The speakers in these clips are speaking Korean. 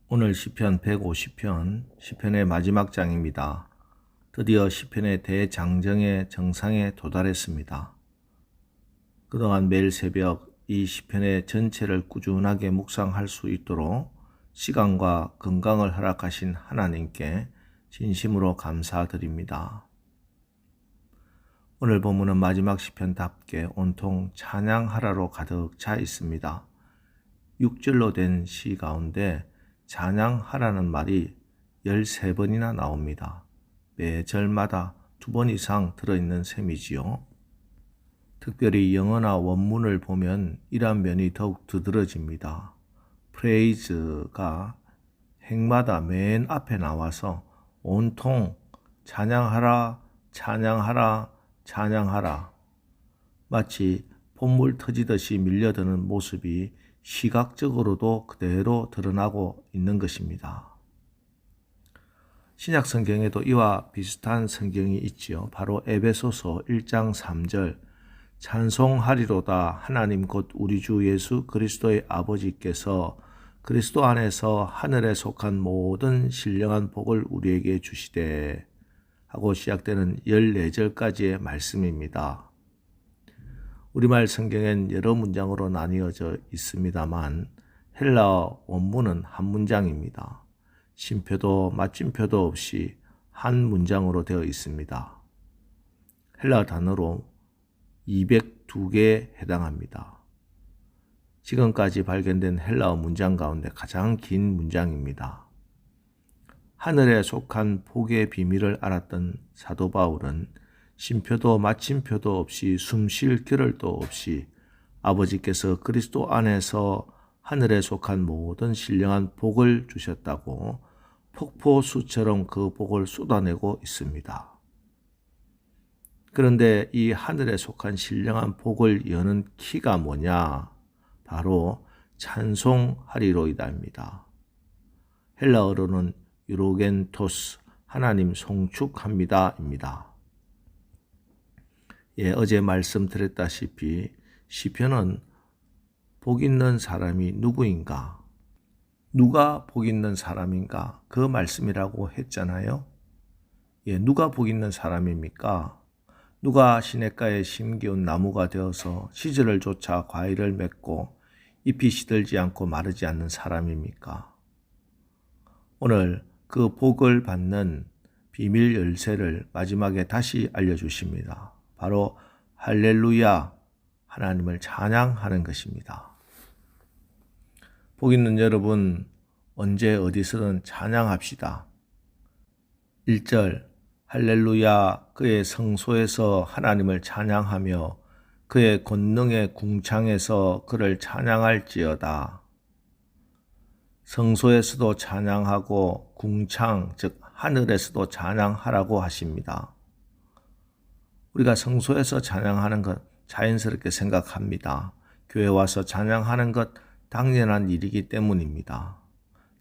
오늘 시편 150편, 시편의 마지막 장입니다. 드디어 시편의 대장정의 정상에 도달했습니다. 그동안 매일 새벽 이 시편의 전체를 꾸준하게 묵상할 수 있도록 시간과 건강을 허락하신 하나님께 진심으로 감사드립니다. 오늘 본문은 마지막 시편답게 온통 찬양하라로 가득 차 있습니다. 6절로 된 시 가운데 찬양하라는 말이 13번이나 나옵니다. 매 절마다 2번 이상 들어있는 셈이지요. 특별히 영어나 원문을 보면 이러한 면이 더욱 두드러집니다. 프레이즈가 행마다 맨 앞에 나와서 온통 찬양하라, 찬양하라, 찬양하라. 마치 콧물 터지듯이 밀려드는 모습이 시각적으로도 그대로 드러나고 있는 것입니다. 신약 성경에도 이와 비슷한 성경이 있지요. 바로 에베소서 1장 3절 찬송하리로다 하나님 곧 우리 주 예수 그리스도의 아버지께서 그리스도 안에서 하늘에 속한 모든 신령한 복을 우리에게 주시되 하고 시작되는 14절까지의 말씀입니다. 우리말 성경엔 여러 문장으로 나뉘어져 있습니다만 헬라어 원문은 한 문장입니다. 쉼표도 마침표도 없이 한 문장으로 되어 있습니다. 헬라어 단어로 202개에 해당합니다. 지금까지 발견된 헬라어 문장 가운데 가장 긴 문장입니다. 하늘에 속한 복의 비밀을 알았던 사도 바울은 쉼표도 마침표도 없이 숨 쉴 겨를도 없이 아버지께서 그리스도 안에서 하늘에 속한 모든 신령한 복을 주셨다고 폭포수처럼 그 복을 쏟아내고 있습니다. 그런데 이 하늘에 속한 신령한 복을 여는 키가 뭐냐? 바로 찬송하리로이다입니다. 헬라어로는 유로겐토스, 하나님 송축합니다입니다. 어제 말씀드렸다시피 시편은 복 있는 사람이 누구인가? 누가 복 있는 사람인가? 그 말씀이라고 했잖아요. 누가 복 있는 사람입니까? 누가 시냇가에 심기운 나무가 되어서 시절을 쫓아 과일을 맺고 잎이 시들지 않고 마르지 않는 사람입니까? 오늘 그 복을 받는 비밀 열쇠를 마지막에 다시 알려주십니다. 바로 할렐루야, 하나님을 찬양하는 것입니다. 복 있는 여러분, 언제 어디서든 찬양합시다. 1절 할렐루야, 그의 성소에서 하나님을 찬양하며 그의 권능의 궁창에서 그를 찬양할지어다. 성소에서도 찬양하고 궁창, 즉 하늘에서도 찬양하라고 하십니다. 우리가 성소에서 찬양하는 것 자연스럽게 생각합니다. 교회 와서 찬양하는 것 당연한 일이기 때문입니다.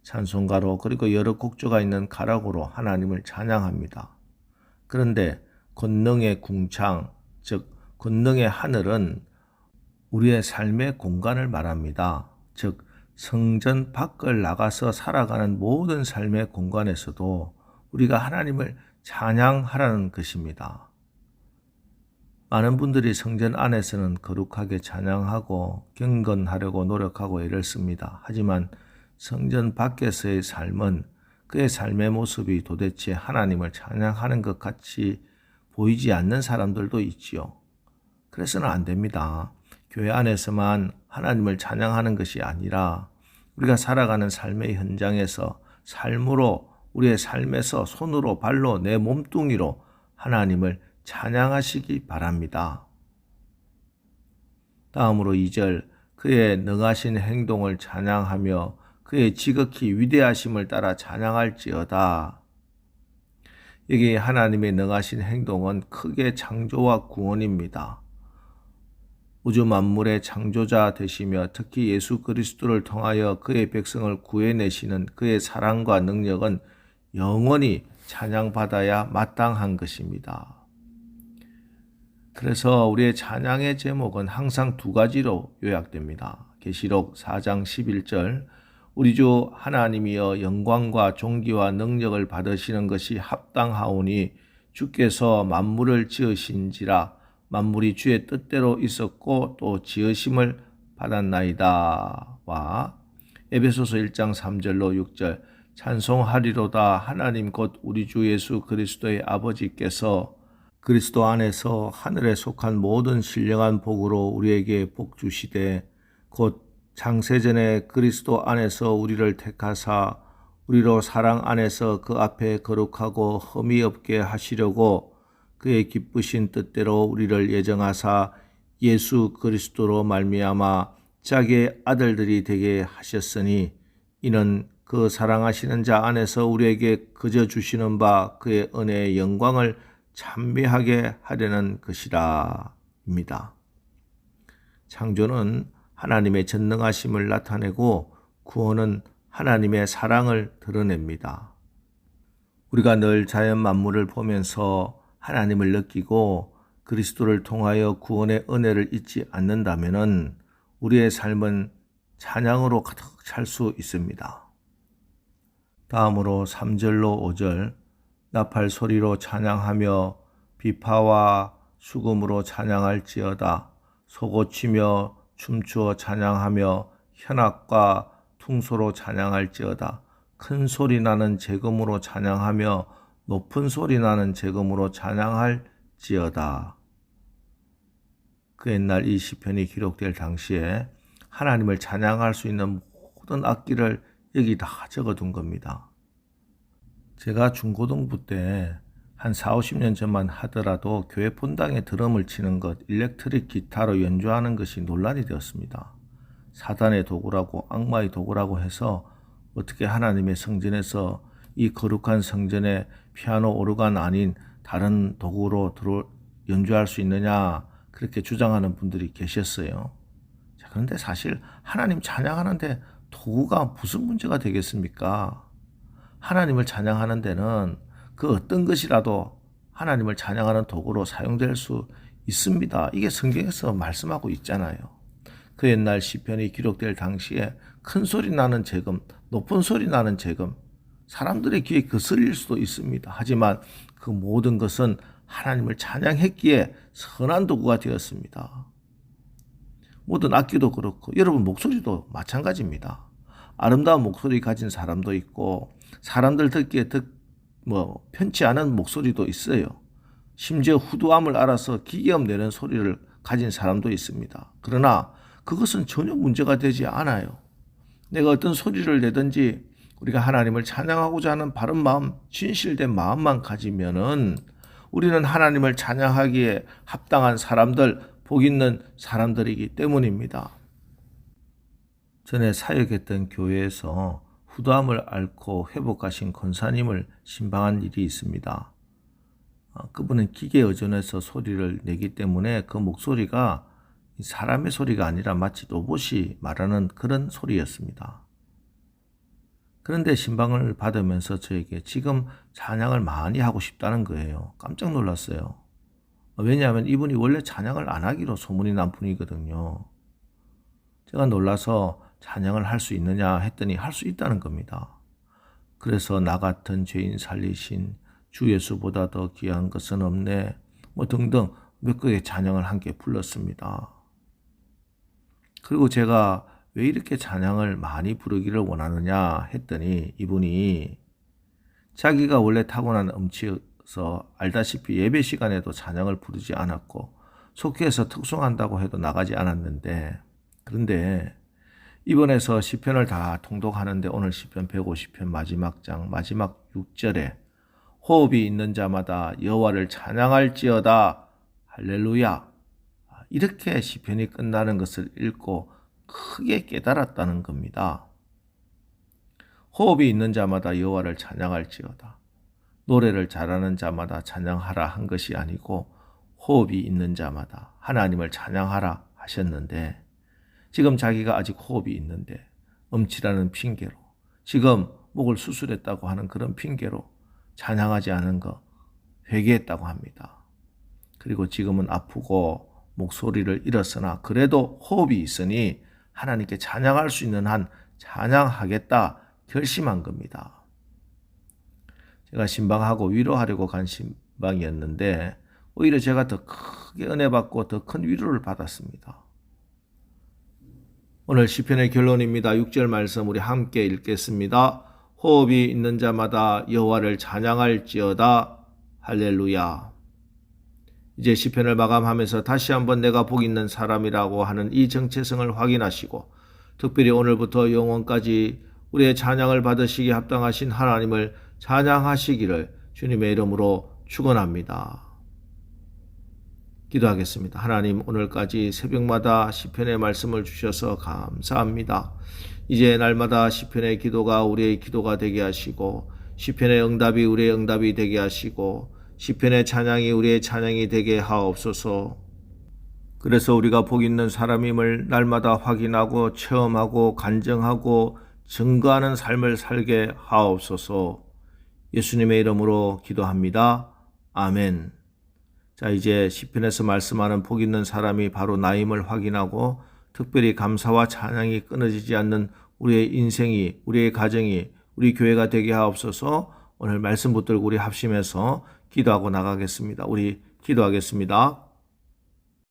찬송가로 그리고 여러 곡조가 있는 가락으로 하나님을 찬양합니다. 그런데 권능의 궁창, 즉 권능의 하늘은 우리의 삶의 공간을 말합니다. 즉 성전 밖을 나가서 살아가는 모든 삶의 공간에서도 우리가 하나님을 찬양하라는 것입니다. 많은 분들이 성전 안에서는 거룩하게 찬양하고 경건하려고 노력하고 애를 씁니다. 하지만 성전 밖에서의 삶은 그의 삶의 모습이 도대체 하나님을 찬양하는 것 같이 보이지 않는 사람들도 있지요. 그래서는 안 됩니다. 교회 안에서만 하나님을 찬양하는 것이 아니라 우리가 살아가는 삶의 현장에서 삶으로 우리의 삶에서 손으로 발로 내 몸뚱이로 하나님을 찬양하시기 바랍니다. 다음으로 2절 그의 능하신 행동을 찬양하며 그의 지극히 위대하심을 따라 찬양할지어다. 여기 하나님의 능하신 행동은 크게 창조와 구원입니다. 우주 만물의 창조자 되시며 특히 예수 그리스도를 통하여 그의 백성을 구해내시는 그의 사랑과 능력은 영원히 찬양받아야 마땅한 것입니다. 그래서 우리의 찬양의 제목은 항상 2가지로 요약됩니다. 계시록 4장 11절 우리 주 하나님이여 영광과 존귀와 능력을 받으시는 것이 합당하오니 주께서 만물을 지으신지라 만물이 주의 뜻대로 있었고 또 지으심을 받았나이다. 와 에베소서 1장 3절로 6절 찬송하리로다 하나님 곧 우리 주 예수 그리스도의 아버지께서 그리스도 안에서 하늘에 속한 모든 신령한 복으로 우리에게 복 주시되 곧 창세전에 그리스도 안에서 우리를 택하사 우리로 사랑 안에서 그 앞에 거룩하고 흠이 없게 하시려고 그의 기쁘신 뜻대로 우리를 예정하사 예수 그리스도로 말미암아 자기의 아들들이 되게 하셨으니 이는 그 사랑하시는 자 안에서 우리에게 거저 주시는 바 그의 은혜의 영광을 찬미하게 하려는 것이라 입니다. 창조는 하나님의 전능하심을 나타내고 구원은 하나님의 사랑을 드러냅니다. 우리가 늘 자연 만물을 보면서 하나님을 느끼고 그리스도를 통하여 구원의 은혜를 잊지 않는다면 우리의 삶은 찬양으로 가득 찰 수 있습니다. 다음으로 3절로 5절 나팔 소리로 찬양하며 비파와 수금으로 찬양할지어다 소고치며 춤추어 찬양하며 현악과 퉁소로 찬양할지어다 큰 소리 나는 제금으로 찬양하며 높은 소리 나는 제금으로 찬양할지어다. 그 옛날 이 시편이 기록될 당시에 하나님을 찬양할 수 있는 모든 악기를 여기 다 적어둔 겁니다. 제가 중고등부 때 한 40-50년 전만 하더라도 교회 본당에 드럼을 치는 것, 일렉트릭 기타로 연주하는 것이 논란이 되었습니다. 사단의 도구라고 악마의 도구라고 해서 어떻게 하나님의 성전에서 이 거룩한 성전에 피아노 오르간 아닌 다른 도구로 연주할 수 있느냐 그렇게 주장하는 분들이 계셨어요. 자, 그런데 사실 하나님 찬양하는데 도구가 무슨 문제가 되겠습니까? 하나님을 찬양하는 데는 그 어떤 것이라도 하나님을 찬양하는 도구로 사용될 수 있습니다. 이게 성경에서 말씀하고 있잖아요. 그 옛날 시편이 기록될 당시에 큰 소리 나는 제금, 높은 소리 나는 제금, 사람들의 귀에 거슬릴 수도 있습니다. 하지만 그 모든 것은 하나님을 찬양했기에 선한 도구가 되었습니다. 모든 악기도 그렇고 여러분 목소리도 마찬가지입니다. 아름다운 목소리 가진 사람도 있고 사람들 듣기에 편치 않은 목소리도 있어요. 심지어 후두함을 알아서 기계음 내는 소리를 가진 사람도 있습니다. 그러나 그것은 전혀 문제가 되지 않아요. 내가 어떤 소리를 내든지 우리가 하나님을 찬양하고자 하는 바른 마음, 진실된 마음만 가지면은 우리는 하나님을 찬양하기에 합당한 사람들, 복 있는 사람들이기 때문입니다. 전에 사역했던 교회에서 후두함을 앓고 회복하신 권사님을 신방한 일이 있습니다. 그분은 기계에 의존해서 소리를 내기 때문에 그 목소리가 사람의 소리가 아니라 마치 로봇이 말하는 그런 소리였습니다. 그런데 신방을 받으면서 저에게 지금 찬양을 많이 하고 싶다는 거예요. 깜짝 놀랐어요. 왜냐하면 이분이 원래 찬양을 안 하기로 소문이 난 분이거든요. 제가 놀라서 찬양을 할 수 있느냐 했더니 할 수 있다는 겁니다. 그래서 나 같은 죄인 살리신 주 예수보다 더 귀한 것은 없네 등등 몇 곡의 찬양을 함께 불렀습니다. 그리고 제가 왜 이렇게 찬양을 많이 부르기를 원하느냐 했더니 이분이 자기가 원래 타고난 음치여서 알다시피 예배 시간에도 찬양을 부르지 않았고 속회에서 특송한다고 해도 나가지 않았는데 그런데 이번에서 시편을 다 통독하는데 오늘 시편 150편 마지막 장 마지막 6절에 호흡이 있는 자마다 여호와를 찬양할지어다 할렐루야 이렇게 시편이 끝나는 것을 읽고 크게 깨달았다는 겁니다. 호흡이 있는 자마다 여호와를 찬양할지어다. 노래를 잘하는 자마다 찬양하라 한 것이 아니고 호흡이 있는 자마다 하나님을 찬양하라 하셨는데 지금 자기가 아직 호흡이 있는데 음치라는 핑계로 지금 목을 수술했다고 하는 그런 핑계로 찬양하지 않은 거 회개했다고 합니다. 그리고 지금은 아프고 목소리를 잃었으나 그래도 호흡이 있으니 하나님께 찬양할 수 있는 한 찬양하겠다 결심한 겁니다. 제가 신방하고 위로하려고 간 신방이었는데 오히려 제가 더 크게 은혜 받고 더 큰 위로를 받았습니다. 오늘 시편의 결론입니다. 6절 말씀 우리 함께 읽겠습니다. 호흡이 있는 자마다 여호와를 찬양할지어다. 할렐루야. 이제 시편을 마감하면서 다시 한번 내가 복 있는 사람이라고 하는 이 정체성을 확인하시고 특별히 오늘부터 영원까지 우리의 찬양을 받으시기에 합당하신 하나님을 찬양하시기를 주님의 이름으로 축원합니다. 기도하겠습니다. 하나님, 오늘까지 새벽마다 시편의 말씀을 주셔서 감사합니다. 이제 날마다 시편의 기도가 우리의 기도가 되게 하시고 시편의 응답이 우리의 응답이 되게 하시고 시편의 찬양이 우리의 찬양이 되게 하옵소서. 그래서 우리가 복 있는 사람임을 날마다 확인하고 체험하고 간증하고 증거하는 삶을 살게 하옵소서. 예수님의 이름으로 기도합니다. 아멘. 자, 이제 시편에서 말씀하는 복 있는 사람이 바로 나임을 확인하고 특별히 감사와 찬양이 끊어지지 않는 우리의 인생이, 우리의 가정이, 우리 교회가 되게 하옵소서. 오늘 말씀 붙들고 우리 합심해서 기도하고 나가겠습니다. 우리 기도하겠습니다.